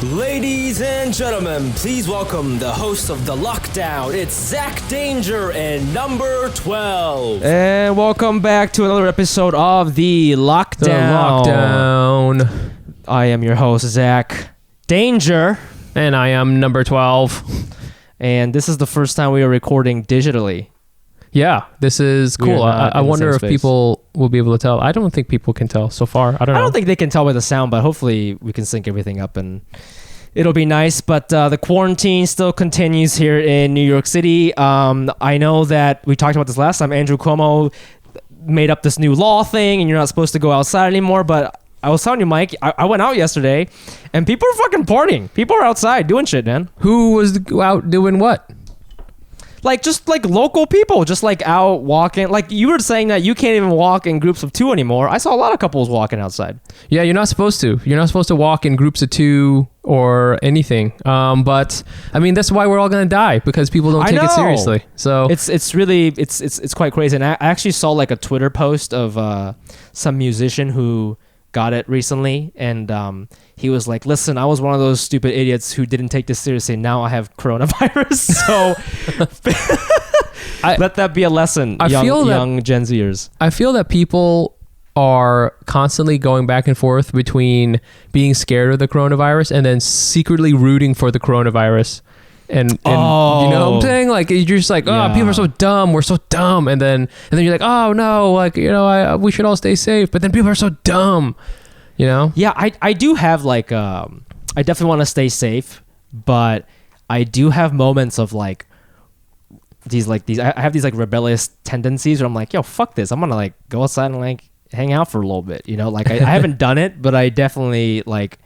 Ladies and gentlemen, please welcome the host of The Lockdown. It's Zach Danger and number 12. And welcome back to another episode of The Lockdown. I am your host, Zach Danger. And I am number 12. And this is the first time we are recording digitally. Yeah, this is cool. I wonder if people will be able to tell. I don't think people can tell so far. I don't know. I don't think they can tell by the sound, but hopefully we can sync everything up and it'll be nice. But the quarantine still continues here in New York City. I know that we talked about this last time. Andrew Cuomo made up this new law thing and you're not supposed to go outside anymore. But I was telling you, Mike, I went out yesterday and people are fucking partying. People are outside doing shit, man. Who was out doing what? Just local people, just like out walking. Like you were saying that you can't even walk in groups of two anymore. I saw a lot of couples walking outside. Yeah, you're not supposed to. You're not supposed to walk in groups of two or anything. But I mean, that's why we're all gonna die because people don't take it seriously. So it's really quite crazy. And I actually saw like a Twitter post of some musician who got it recently, and he was like, listen, I was one of those stupid idiots who didn't take this seriously. Now I have coronavirus. So let that be a lesson, young Gen Zers. I feel that people are constantly going back and forth between being scared of the coronavirus and then secretly rooting for the coronavirus. And you know what I'm saying? Like, you're just like, people are so dumb. We're so dumb. And then you're like, oh no, like, you know, we should all stay safe. But then people are so dumb, you know? Yeah, I do have like, I definitely want to stay safe, but I do have moments of like, I have these like rebellious tendencies where I'm like, yo, fuck this. I'm going to like go outside and like hang out for a little bit, you know? Like I haven't done it, but I definitely like,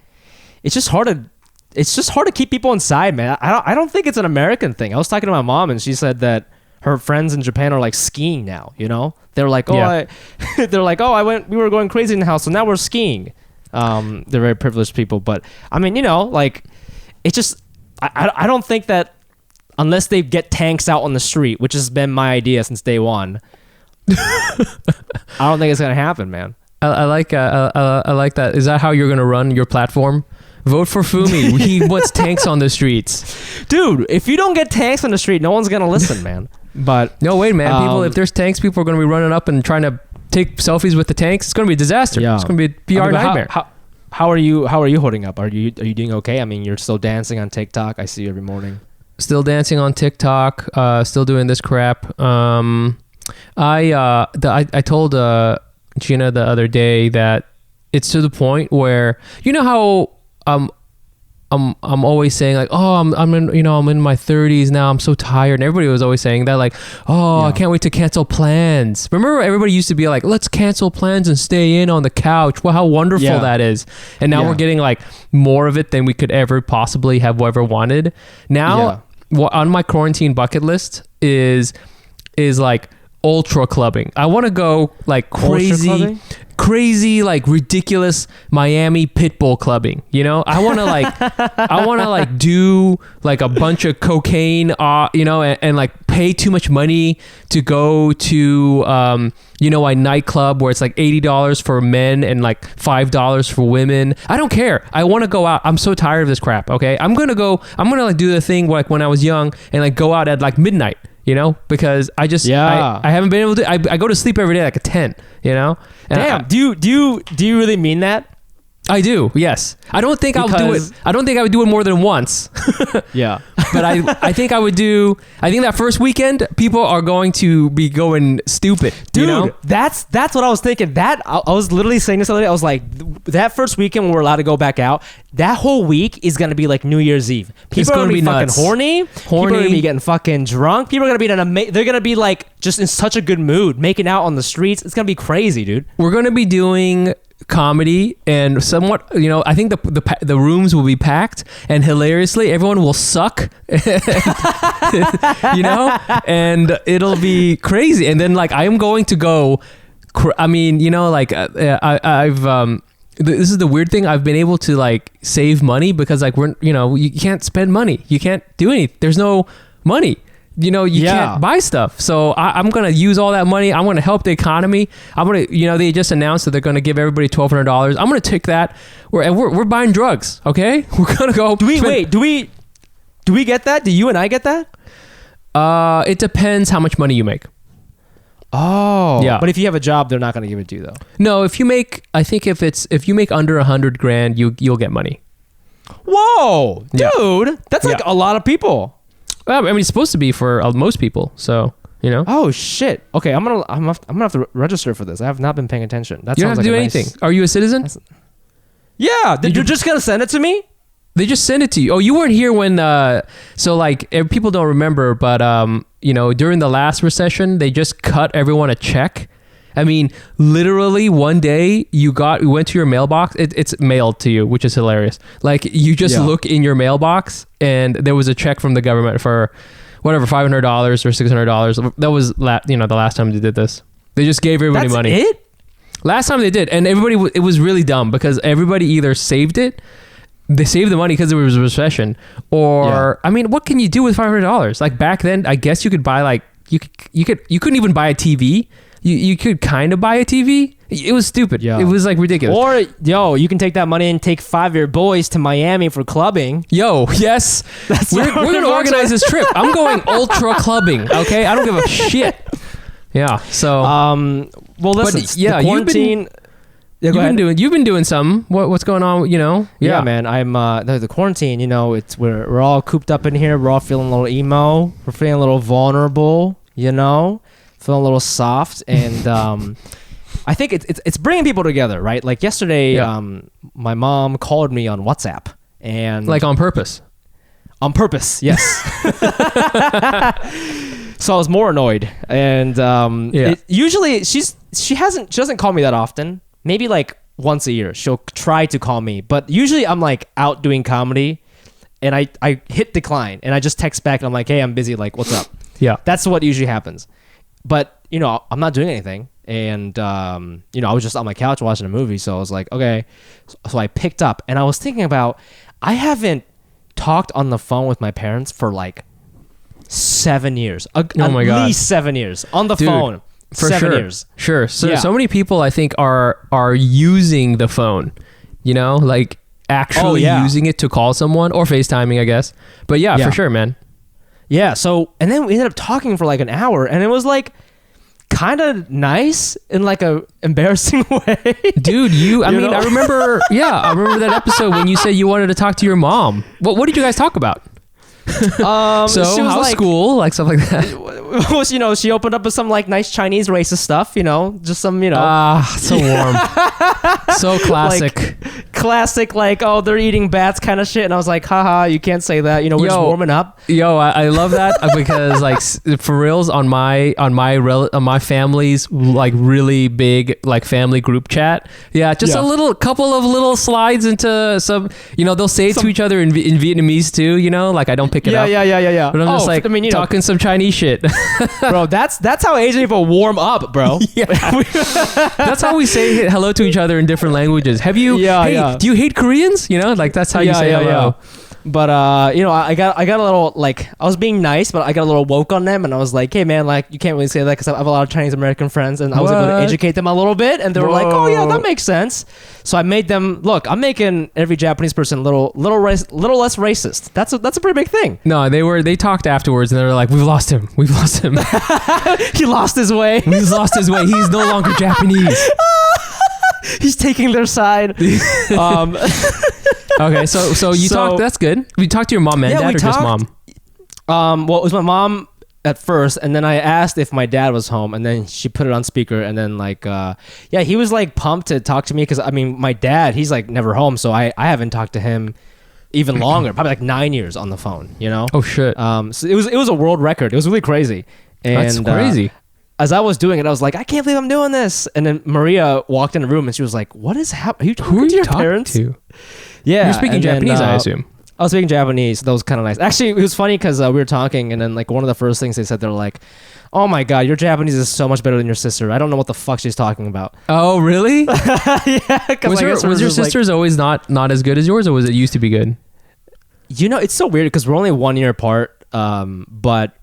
it's just hard to keep people inside, man. I don't think it's an American thing. I was talking to my mom and she said that her friends in Japan are like skiing now, you know? They're like, we were going crazy in the house, so now we're skiing. They're very privileged people, but I mean, you know, like it's just I don't think that unless they get tanks out on the street, which has been my idea since day one, I don't think it's gonna happen, man. I like that. Is that how you're gonna run your platform? Vote for Fumi. He wants tanks on the streets. Dude, if you don't get tanks on the street, no one's going to listen, man. But no, wait, man. If there's tanks, people are going to be running up and trying to take selfies with the tanks. It's going to be a disaster. Yeah. It's going to be a PR nightmare. How are you holding up? Are you doing okay? I mean, you're still dancing on TikTok. I see you every morning. Still dancing on TikTok. Still doing this crap. I told Gina the other day that it's to the point where, you know how I'm always saying like, oh, I'm in my 30s now. I'm so tired. And everybody was always saying that, like, I can't wait to cancel plans. Remember, everybody used to be like, let's cancel plans and stay in on the couch. Well, how wonderful that is. And now we're getting like more of it than we could ever possibly have ever wanted. Now, on my quarantine bucket list is like ultra clubbing. I want to go like crazy, like ridiculous Miami pitbull clubbing. You know, I want to like do like a bunch of cocaine, you know, and like pay too much money to go to, you know, a nightclub where it's like $80 for men and like $5 for women. I don't care. I want to go out. I'm so tired of this crap. Okay. I'm going to like do the thing like when I was young and like go out at like midnight. You know, because I haven't been able to. I go to sleep every day like a 10. You know. And damn. Do you really mean that? I do. Yes. I don't think I'll do it. I don't think I would do it more than once. Yeah. But I think I would do. I think that first weekend, people are going to be going stupid. Dude, you know? that's what I was thinking. That I was literally saying this the other day. I was like, that first weekend when we're allowed to go back out, that whole week is gonna be like New Year's Eve. People are gonna be fucking horny. People are gonna be getting fucking drunk. People are gonna be they're gonna be like just in such a good mood, making out on the streets. It's gonna be crazy, dude. We're gonna be doing comedy and somewhat, you know, I think the rooms will be packed and hilariously everyone will suck. You know, and it'll be crazy. And then like I am going to go I mean, you know, like I've this is the weird thing. I've been able to like save money because like you can't spend money. You can't do anything. There's no money. you can't buy stuff. So I'm going to use all that money. I'm going to help the economy. I'm going to, they just announced that they're going to give everybody $1,200. I'm going to take that. We're buying drugs. Okay. We're going to go. Do we get that? Do you and I get that? It depends how much money you make. Oh. Yeah. But if you have a job, they're not going to give it to you though. No, if you make under $100,000, you'll get money. Whoa, dude. That's like a lot of people. Well, I mean, it's supposed to be for most people, so Oh shit. Okay, I'm gonna have to register for this. I have not been paying attention. That you don't have to do anything. Are you a citizen? Yeah. You're just gonna send it to me? They just send it to you. Oh, you weren't here when. So like people don't remember, but during the last recession, they just cut everyone a check. I mean, literally one day you went to your mailbox. It's mailed to you, which is hilarious. Like you just look in your mailbox and there was a check from the government for whatever, $500 or $600. That was the last time they did this. They just gave everybody money. That's it? Last time they did. And it was really dumb because everybody either saved it. They saved the money because there was a recession, or I mean, what can you do with $500? Like back then, I guess you could buy you couldn't even buy a TV. You could kind of buy a TV. It was stupid. Yeah. It was like ridiculous. Or you can take that money and take 5 of your boys to Miami for clubbing. Yes. We're gonna organize this trip. I'm going ultra clubbing. Okay, I don't give a shit. Yeah. So. Well, listen. The quarantine. You've been doing something. What's going on? Yeah, man. I'm the quarantine. We're all cooped up in here. We're all feeling a little emo. We're feeling a little vulnerable. Feeling a little soft, and I think it's bringing people together, right? Like yesterday, my mom called me on WhatsApp, and like on purpose. On purpose, yes. So I was more annoyed, and usually she doesn't call me that often. Maybe like once a year she'll try to call me, but usually I'm like out doing comedy, and I hit decline, and I just text back, and I'm like, hey, I'm busy. Like, what's up? Yeah, that's what usually happens. But, I'm not doing anything. And, I was just on my couch watching a movie. So I was like, okay. So I picked up. And I was thinking about, I haven't talked on the phone with my parents for like 7 years. At least 7 years. On the phone. For 7 years. Sure. So many people, I think, are using the phone. Like actually using it to call someone. Or FaceTiming, I guess. But yeah, for sure, man. Yeah, so, and then we ended up talking for like an hour, and it was like kind of nice in like a embarrassing way. Dude, I remember that episode when you said you wanted to talk to your mom. What did you guys talk about? So how's school, like stuff like that? She opened up with some like nice Chinese racist stuff, just some, so warm. So classic. Classic, like, oh, they're eating bats kind of shit. And I was like, haha, you can't say that. We're just warming up. I love that because like for reals on my family's like really big like family group chat. Yeah, just a couple of little slides into some, they'll say it to each other in Vietnamese too, like I don't pick it up. Yeah. But I'm just like talking some Chinese shit. Bro, that's how Asian people warm up, bro. Yeah. That's how we say hello to each other in different languages. Have you? Do you hate Koreans? Like that's how you say hello. Yeah. But I got a little like I was being nice, but I got a little woke on them, and I was like, hey man, like you can't really say that because I have a lot of Chinese American friends, and I was able to educate them a little bit, and they were like, oh yeah, that makes sense. So I made them look. I'm making every Japanese person a little less racist. That's a pretty big thing. No, they talked afterwards, and they were like, we've lost him. He lost his way. He's lost his way. He's no longer Japanese. He's taking their side. Okay, so you talked. That's good. We talked to your mom and dad, or just mom? Well, it was my mom at first, and then I asked if my dad was home, and then she put it on speaker, and then like, he was like pumped to talk to me because my dad, he's like never home, so I haven't talked to him even longer, probably like 9 years on the phone. Oh shit. So it was a world record. It was really crazy. And, that's crazy. As I was doing it, I was like, I can't believe I'm doing this. And then Maria walked in the room and she was like, what is happening? Who are you talking to? Yeah. You're speaking Japanese, I assume. I was speaking Japanese. That was kind of nice. Actually, it was funny because we were talking, and then like one of the first things they said, they're like, oh my God, your Japanese is so much better than your sister. I don't know what the fuck she's talking about. Oh, really? Yeah. Was your sister's always not as good as yours, or was it used to be good? It's so weird because we're only 1 year apart. But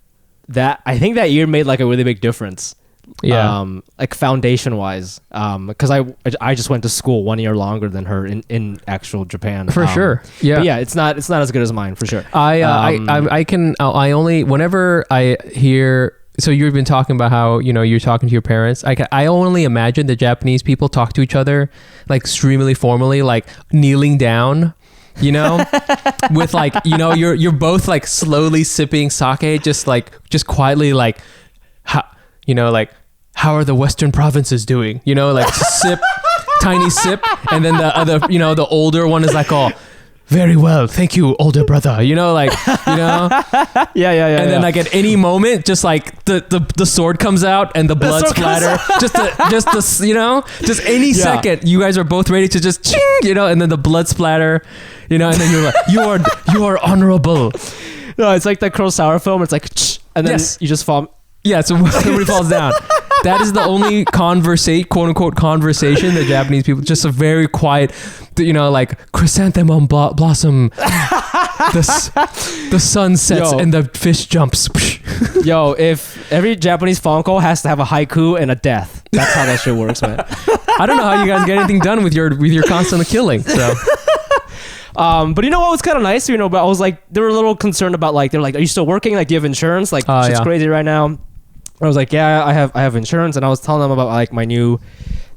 that I think that year made like a really big difference. Yeah. Like foundation wise, because I just went to school 1 year longer than her in actual Japan. For sure. Yeah. But yeah, it's not as good as mine for sure. I can only whenever I hear. So you've been talking about how you're talking to your parents. I only imagine the Japanese people talk to each other like extremely formally, like kneeling down. With like you're both like slowly sipping sake, just quietly like how are the Western provinces doing? Like sip, tiny sip, and then the other, the older one is like, oh, very well, thank you, older brother. Yeah. And then like at any moment, just like the sword comes out and the blood splatter. Just any second, you guys are both ready to just ching, and then the blood splatter, and then you're like, you are honorable. No, it's like the Kurosawa film. It's like, and then you just fall. Yeah, so everybody falls down. That is the only quote unquote conversation that Japanese people, just a very quiet, like chrysanthemum blossom. The sun sets and the fish jumps. Yo, if every Japanese phone call has to have a haiku and a death, that's how that shit works, man. I don't know how you guys get anything done with your constant killing. So. But you know what was kind of nice, but I was like, they were a little concerned about like, they're like, are you still working? Like, do you have insurance? Like, shit's crazy right now. I was like, yeah, I have insurance, and I was telling them about like my new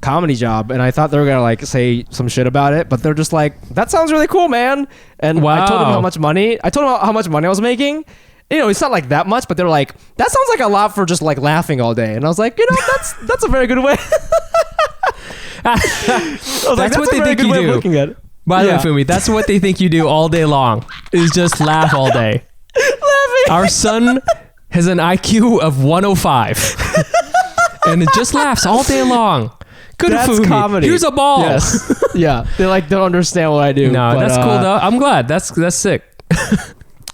comedy job, and I thought they were gonna like say some shit about it, but they're just like, that sounds really cool, man. And I told them how much money I was making. It's not like that much, but they're like, that sounds like a lot for just like laughing all day. And I was like, that's a very good way. That's what they think you do. Looking at it. By the way, Fumi, that's what they think you do all day long, is just laugh all day. Laughing. Our son has an IQ of 105 and it just laughs all day long. Good Fumi. Comedy. Here's a ball. Yes. Yeah. They like don't understand what I do. No, but, that's cool though. I'm glad. That's sick.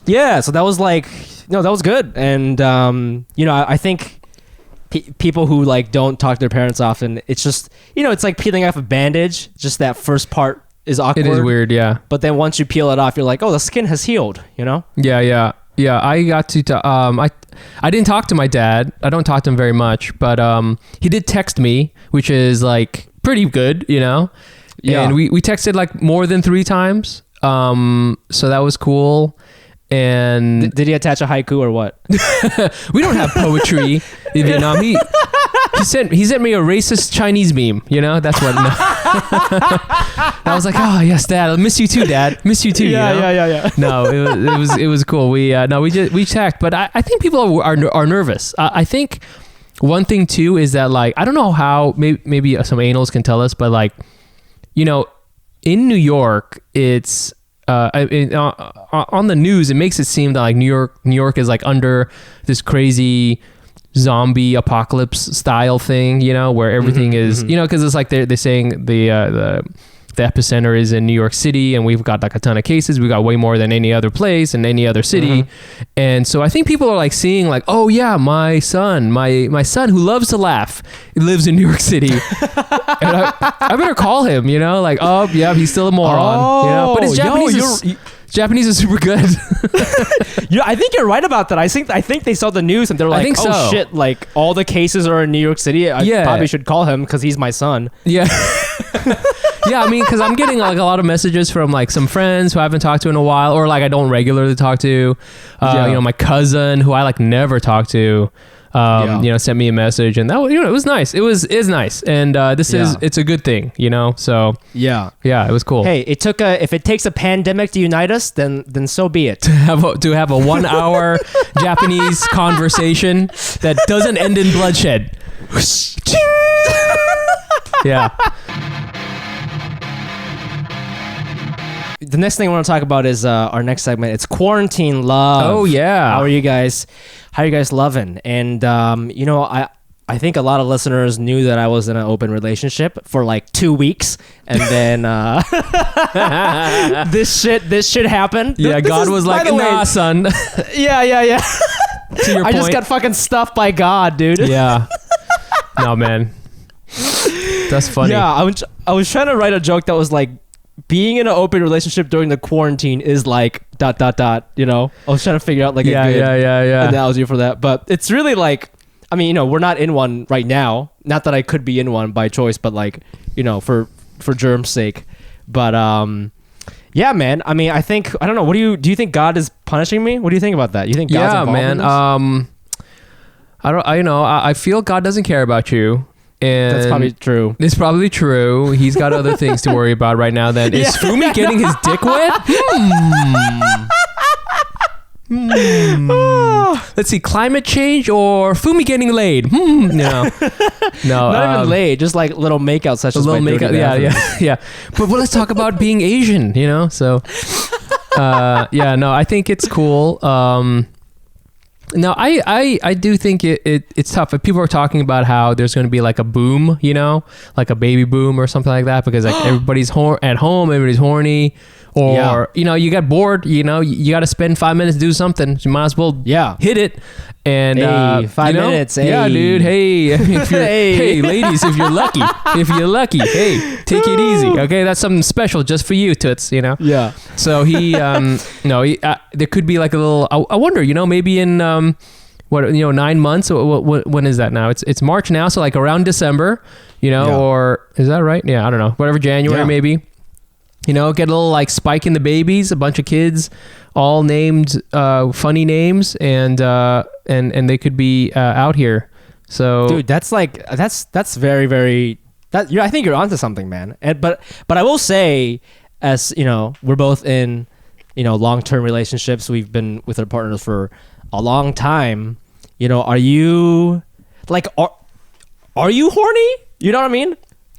Yeah. So that was like, that was good. And, I think people who like don't talk to their parents often, it's just, it's like peeling off a bandage. Just that first part is awkward. It is weird. Yeah. But then once you peel it off, you're like, oh, the skin has healed, Yeah. I got to, I didn't talk to my dad. I don't talk to him very much, but he did text me, which is like pretty good, Yeah. And we texted like more than 3 times. So that was cool. And did he attach a haiku or what? We don't have poetry in Vietnam. He sent me a racist Chinese meme. That's what. I was like, oh yes, Dad. I miss you too, Dad. Miss you too. Yeah. No, it was cool. We checked, but I think people are nervous. I think one thing too is that like I don't know how maybe some anals can tell us, but like in New York it's. On the news, it makes it seem that like New York is like under this crazy zombie apocalypse style thing, where everything is, because it's like they're saying the epicenter is in New York City, and we've got like a ton of cases. We got way more than any other place and any other city, and so I think people are like seeing like, oh yeah, my son who loves to laugh lives in New York City, and I better call him, like, oh yeah, he's still a moron, but his Japanese is super good. I think you're right about that. I think they saw the news and they're like, oh shit, like all the cases are in New York City. I probably should call him because he's my son. Yeah. Yeah, I mean, because I'm getting like a lot of messages from like some friends who I haven't talked to in a while, or like I don't regularly talk to. My cousin who I like never talk to. Sent me a message, and that it was nice. It is nice, and it's a good thing, So yeah, it was cool. Hey, if it takes a pandemic to unite us, then so be it. To have a 1 hour Japanese conversation that doesn't end in bloodshed. Yeah. The next thing I want to talk about is our next segment. It's quarantine love. Oh yeah. How are you guys? How are you guys loving? And I think a lot of listeners knew that I was in an open relationship for like 2 weeks, and then this shit happened. Yeah, God was like, nah, son. Yeah. To your point. I just got fucking stuffed by God, dude. Yeah. No, man. That's funny. Yeah, I was trying to write a joke that was like, being in an open relationship during the quarantine is like ... You know, I was trying to figure out like a good analogy for that, but it's really like, I mean, you know, we're not in one right now. Not that I could be in one by choice, but like, you know, for germ's sake. But yeah, man. I mean, I don't know. Do you think God is punishing me? What do you think about that? You think God's involved in this? I feel God doesn't care about you. And that's probably true. It's probably true. He's got other things to worry about right now. Then is Fumi getting his dick wet? Let's see, climate change or Fumi getting laid? No, not even laid. Just like little makeout sessions. A little makeout. Yeah. But let's talk about being Asian. You know, so I think it's cool. No, I do think it's tough. If people are talking about how there's going to be like a boom, you know, like a baby boom or something like that, because like everybody's at home, everybody's horny, or you know, you got bored, you know, you got to spend 5 minutes to do something. So you might as well hit it. And 5 minutes. Hey. Yeah, dude. Hey, hey, ladies, if you're lucky, hey, take it easy. Okay, that's something special just for you, toots. You know. Yeah. So there could be like a little. I wonder, you know, maybe in 9 months. When is that now? It's March now, so like around December, you know, or is that right? Yeah, I don't know. Whatever, January maybe. You know, get a little like spike in the babies, a bunch of kids, all named funny names, and they could be out here. So, dude, that's very, very. I think you're onto something, man. But I will say, as you know, we're both in, you know, long-term relationships. We've been with our partners for a long time. You know, are you like are you horny? You know what I mean?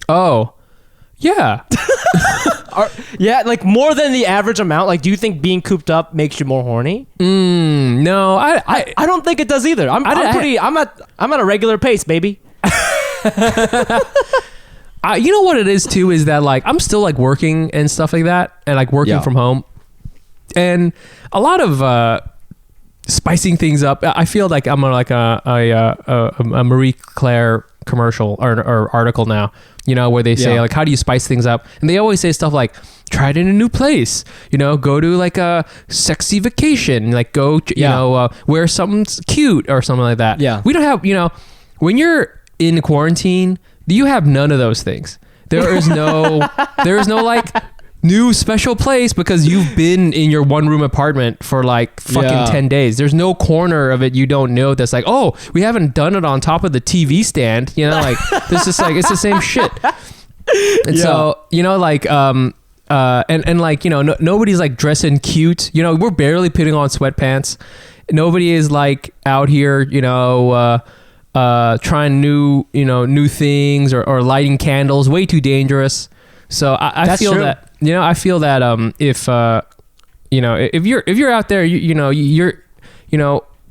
Oh, yeah. Like more than the average amount. Like, do you think being cooped up makes you more horny? No, I don't think it does either. I'm at a regular pace, baby. You know what it is too is that like I'm still like working and stuff like that, and like working from home, and a lot of spicing things up. I feel like I'm on like a Marie Claire commercial or article now, you know, where they say like, how do you spice things up? And they always say stuff like, try it in a new place, you know, go to like a sexy vacation, like go, you know, wear something cute or something like that. Yeah. We don't have, you know, when you're in quarantine, you have none of those things. There is no like new special place because you've been in your one room apartment for like fucking 10 days. There's no corner of it you don't know that's like, oh, we haven't done it on top of the TV stand, you know, like this is like, it's the same shit. And so, you know, like and like, you know, nobody's like dressing cute, you know, we're barely putting on sweatpants. Nobody is like out here, you know, trying new things or lighting candles. Way too dangerous. So I feel true. That, you know, I feel that if you know, if you're out there, you're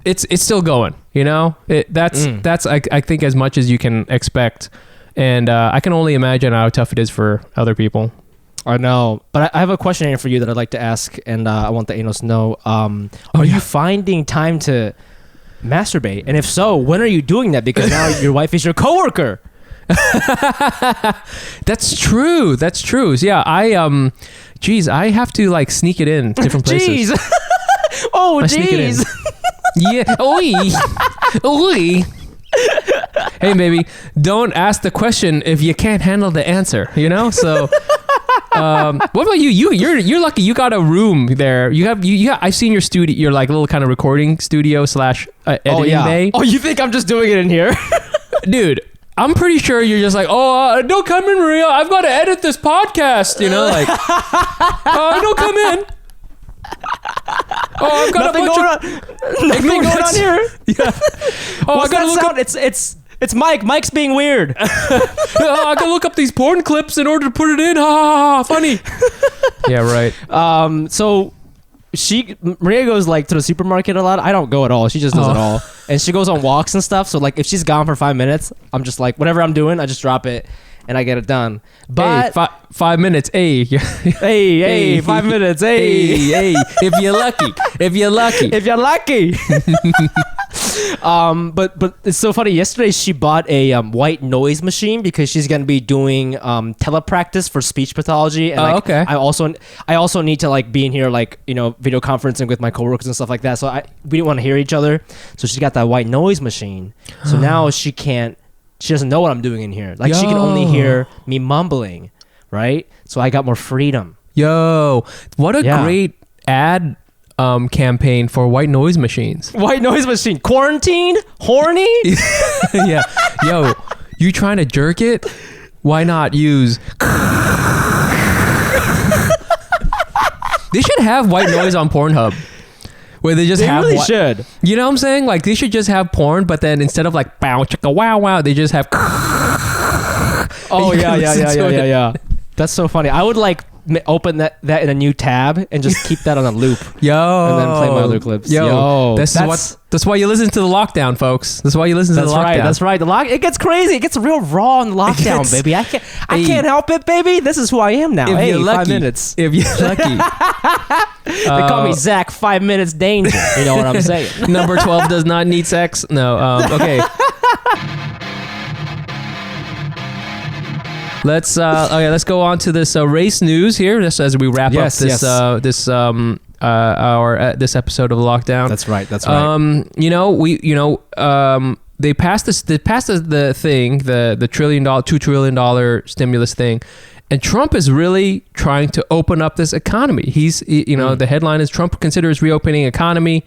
it's still going, you know. That's I think as much as you can expect, and I can only imagine how tough it is for other people. I know, but I have a question here for you that I'd like to ask, and I want the Anos to know. Are you finding time to masturbate? And if so, when are you doing that? Because now your wife is your coworker. That's true. Yeah, I have to like sneak it in different places. Oh, jeez. Yeah. Oi. Hey, baby, don't ask the question if you can't handle the answer, you know? So what about you? You're lucky you got a room there. You have I've seen your studio, your like little kind of recording studio / editing bay. Oh, you think I'm just doing it in here? Dude, I'm pretty sure you're just like, don't come in, Maria. I've got to edit this podcast, you know, like, don't come in. I've got nothing going on here. Yeah. I gotta look sound? up. It's Mike. Mike's being weird. I gotta look up these porn clips in order to put it in. Funny. Yeah, right. So Maria goes like to the supermarket a lot. I don't go at all. She just does it all. And she goes on walks and stuff. So like if she's gone for 5 minutes, I'm just like, whatever I'm doing, I just drop it and I get it done. But hey, 5 minutes, hey. hey, 5 minutes, hey. If you're lucky. But it's so funny. Yesterday she bought a white noise machine because she's gonna be doing telepractice for speech pathology. And okay. I also need to like be in here like video conferencing with my coworkers and stuff like that. So we didn't want to hear each other. So she got that white noise machine. So now she doesn't know what I'm doing in here. Like she can only hear me mumbling, right? So I got more freedom. Yo, what a great ad campaign for white noise machines. White noise machine. Quarantine? Horny? Yeah. Yo, you trying to jerk it? Why not use... They should have white noise on Pornhub. Where they just have... They really should. You know what I'm saying? Like, they should just have porn, but then instead of like, bow, chicka, wow, wow, they just have... Oh, yeah. That's so funny. I would like open that in a new tab and just keep that on a loop. Yo. And then play my other clips. Yo. That's why you listen to the lockdown, folks. That's why you listen to the lockdown. That's right. It gets crazy. It gets real raw in the lockdown, baby. I can't help it, baby. This is who I am now. If you're lucky, 5 minutes. If you're lucky. They call me Zach 5 minutes danger. You know what I'm saying? Number 12 does not need sex. No. Okay. Let's go on to this race news here, just as we wrap up this this episode of Lockdown. That's right. They passed the thing, the $2 trillion stimulus thing, and Trump is really trying to open up this economy. The headline is Trump considers reopening economy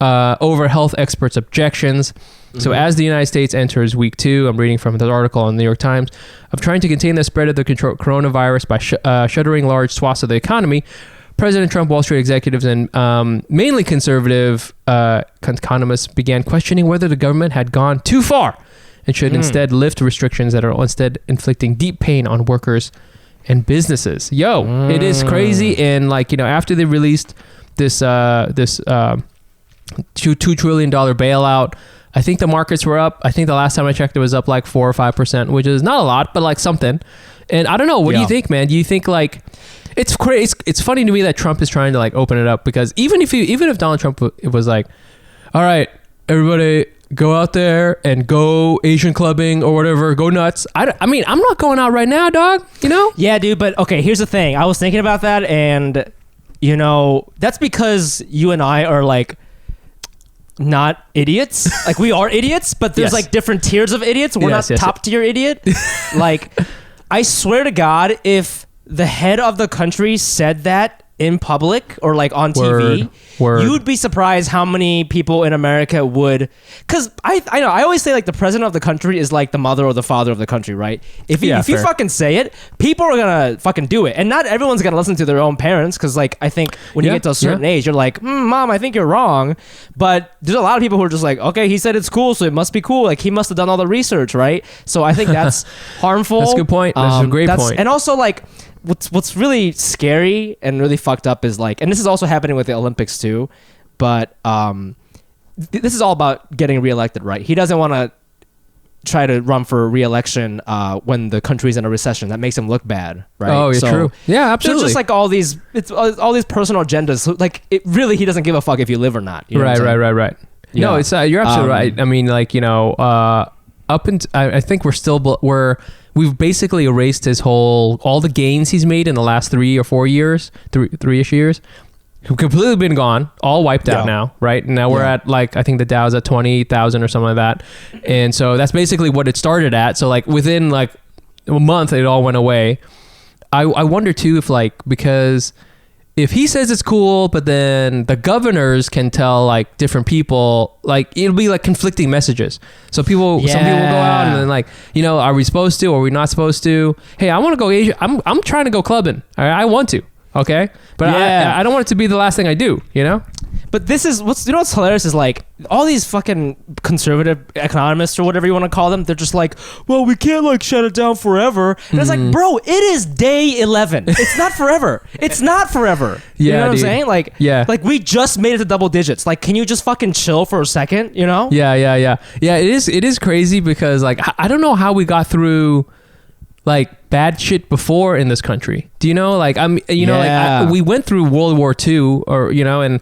over health experts' objections. So as the United States enters week 2, I'm reading from the article in the New York Times, of trying to contain the spread of the coronavirus by shuttering large swaths of the economy, President Trump, Wall Street executives, and mainly conservative economists began questioning whether the government had gone too far and should instead lift restrictions that are instead inflicting deep pain on workers and businesses. It is crazy. And after they released this $2 trillion bailout, I think the markets were up. I think the last time I checked, it was up like 4 or 5%, which is not a lot, but like something. And I don't know. What do you think, man? Do you think like it's crazy? It's funny to me that Trump is trying to like open it up, because even if Donald Trump was like, all right, everybody go out there and go Asian clubbing or whatever, go nuts. I mean, I'm not going out right now, dog. You know? Yeah, dude. But okay, here's the thing. I was thinking about that, and that's because you and I are like not idiots. Like we are idiots, but there's like different tiers of idiots. We're not top tier idiot. Like I swear to God, if the head of the country said that in public or like on TV, you would be surprised how many people in America would. Because I know I always say like the president of the country is like the mother or the father of the country, right? If you fucking say it, people are gonna fucking do it, and not everyone's gonna listen to their own parents. Because like I think when you get to a certain age, you're like, Mom, I think you're wrong. But there's a lot of people who are just like, okay, he said it's cool, so it must be cool. Like he must have done all the research, right? So I think that's harmful. That's a good point. That's a great point. And also like, what's really scary and really fucked up is like, and this is also happening with the Olympics too, but this is all about getting reelected, right? He doesn't want to try to run for reelection when the country's in a recession. That makes him look bad, right? Oh, yeah, true. Yeah, absolutely. There's just like all these personal agendas. So, like it really, he doesn't give a fuck if you live or not. You know right. Yeah. No, it's you're absolutely right. I mean, like I think we've basically erased all the gains he's made in the last 3 or 4 years, three-ish years, have completely been gone, all wiped out now, right? And now we're at like, I think the Dow's at 20,000 or something like that. And so that's basically what it started at. So like within like a month, it all went away. I wonder too if like, because if he says it's cool, but then the governors can tell like different people, like it'll be like conflicting messages. So some people will go out and then like, are we supposed to or are we not supposed to? Hey, I want to go Asia. I'm trying to go clubbing. I want to. Okay. But I don't want it to be the last thing I do, But this is what's hilarious is like all these fucking conservative economists or whatever you want to call them. They're just like, well, we can't like shut it down forever. And it's like, bro, it is day 11. It's not forever. It's not forever. You know what I'm saying? Like, like we just made it to double digits. Like, can you just fucking chill for a second? Yeah. It is crazy because like I don't know how we got through like bad shit before in this country. Do you know? Like like we went through World War II, or and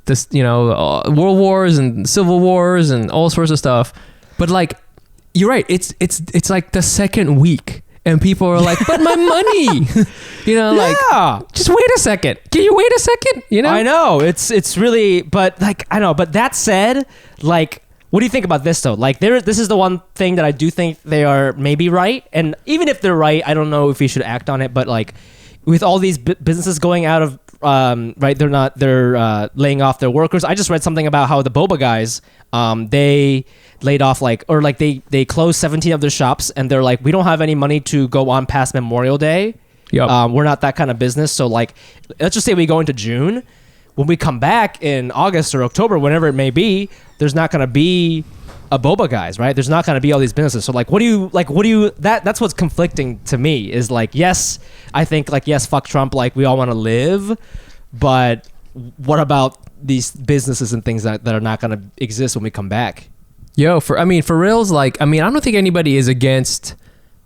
this, world wars and civil wars and all sorts of stuff. But like, you're right. It's like the second week. And people are like, but my money, like, just wait a second. Can you wait a second? I know it's really, but like, I know, but that said, like, what do you think about this though? Like, this is the one thing that I do think they are maybe right. And even if they're right, I don't know if we should act on it, but like with all these businesses going out of, right. They're laying off their workers. I just read something about how the boba guys, they laid off they closed 17 of their shops, and they're like, we don't have any money to go on past Memorial Day. Yep. We're not that kind of business. So like, let's just say we go into June. When we come back in August or October, whenever it may be, there's not going to be a boba guys, right? There's not going to be all these businesses. So like, that's what's conflicting to me is like, yes, I think like, yes, fuck Trump. Like we all want to live, but what about these businesses and things that are not going to exist when we come back? For reals, like, I don't think anybody is against,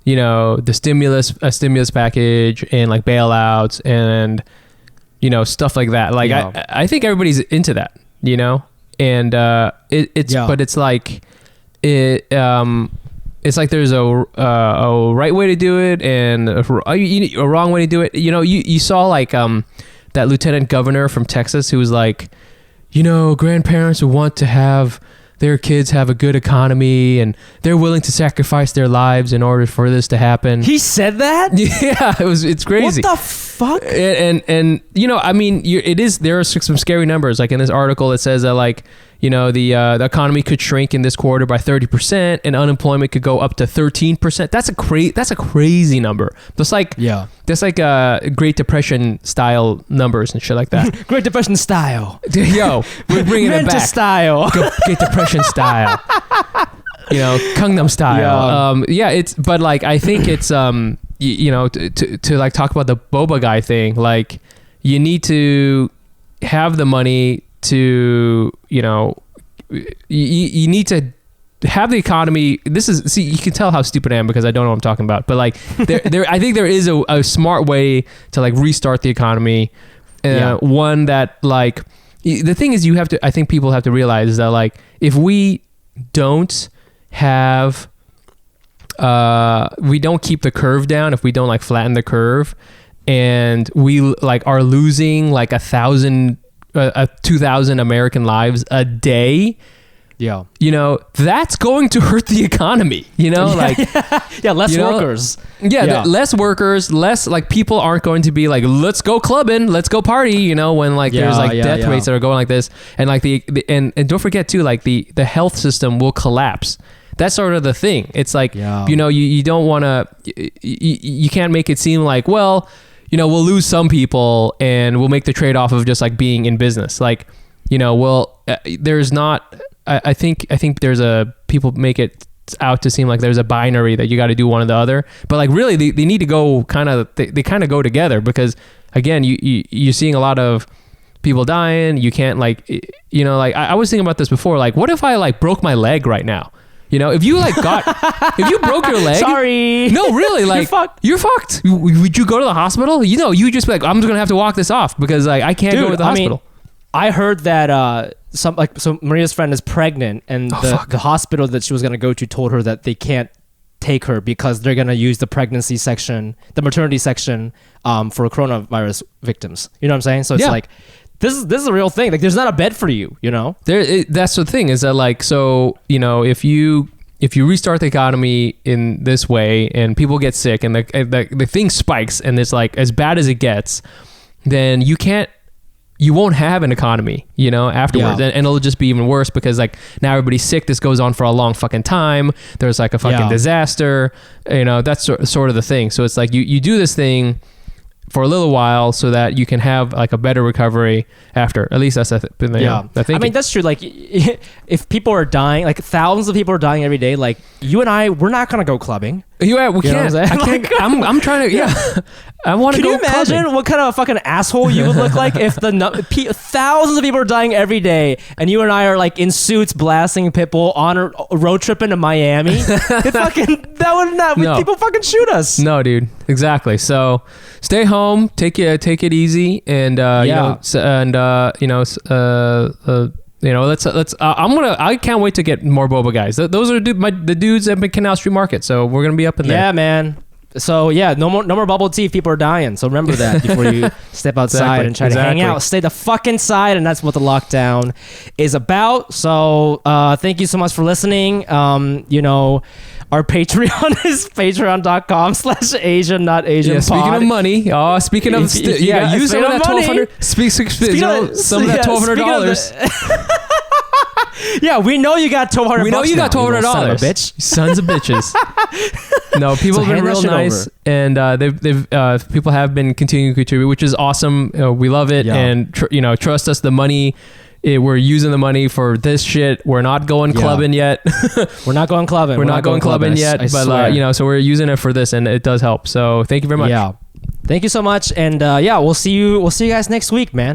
the stimulus package and like bailouts and, stuff like that. Like, I think everybody's into that, and, but it's like, it's like there's a right way to do it and a wrong way to do it. You saw like, that lieutenant governor from Texas who was like, grandparents who want to have their kids have a good economy and they're willing to sacrifice their lives in order for this to happen. He said that? Yeah, it's crazy. What the fuck? And there are some scary numbers. Like in this article, it says that like, the economy could shrink in this quarter by 30% and unemployment could go up to 13%. That's a crazy number. That's like Great Depression style numbers and shit like that. Great Depression style. Yo, we're bringing it back. style. Great Depression style. Gangnam style. But like I think it's to like talk about the boba guy thing. Like you need to have the money to you need to have the economy. You can tell how stupid I am because I don't know what I'm talking about. But like I think there is a smart way to like restart the economy. One that like the thing is I think people have to realize is that like if we don't have we don't keep the curve down, if we don't like flatten the curve, and we like are losing like 2,000 American lives a day, that's going to hurt the economy, like less workers. Less workers, less like people aren't going to be like, let's go clubbing, let's go party, when like there's like death rates that are going like this, and like and don't forget too, like the health system will collapse. That's sort of the thing. It's like, you don't want to, you can't make it seem like, well, we'll lose some people and we'll make the trade-off of just like being in business. Like, there's not, I think there's people make it out to seem like there's a binary that you got to do one or the other. But like really they need to go they kind of go together because again, you're seeing a lot of people dying. You can't like, like I was thinking about this before. Like what if I like broke my leg right now? If you like if you broke your leg, sorry, no, really, like you're fucked. Would you go to the hospital? You just be like, I'm just gonna have to walk this off because like I can't go to the hospital. I heard that so Maria's friend is pregnant, and the hospital that she was gonna go to told her that they can't take her because they're gonna use the pregnancy section, the maternity section, for coronavirus victims. You know what I'm saying? So it's like. This is a real thing. Like, there's not a bed for you, That's the thing is that, like, so, if you restart the economy in this way and people get sick and the thing spikes and it's like as bad as it gets, then you won't have an economy, afterwards. And it'll just be even worse because, like, now everybody's sick. This goes on for a long fucking time. There's like a fucking disaster, that's sort of the thing. So it's like you do this thing for a little while so that you can have like a better recovery after. At least that's the thing. I mean, that's true. Like if people are dying, like thousands of people are dying every day, like you and I, we're not going to go clubbing. Yeah, we can't. I can't. I'm trying to. I want to go. Can you imagine clubbing. what kind of a fucking asshole you would look like if thousands of people are dying every day and you and I are like in suits blasting Pitbull on a road trip into Miami? People fucking shoot us. No, dude. Exactly. So stay home, take it easy, and let's. I can't wait to get more boba guys. Those are the dudes at Canal Street Market. So we're gonna be up in there. Yeah, man. So yeah, no more bubble tea if people are dying. So remember that before you step outside and try to hang out. Stay the fuck inside, and that's what the lockdown is about. So thank you so much for listening. Our Patreon is patreon.com/Asian not Asian. Yeah, speaking of money, speaking of use some of that $1,200. Some of that $1,200. Yeah, we know you got $1,200. We know you got $1,200, bitch. Sons of bitches. No, people have been real nice, and they've people have been continuing to contribute, which is awesome. We love it, and trust us. The money, we're using the money for this shit. We're not going clubbing yet. We're not going clubbing. We're not going clubbing yet, but so we're using it for this, and it does help. So thank you very much. Yeah, thank you so much, and we'll see you guys next week, man.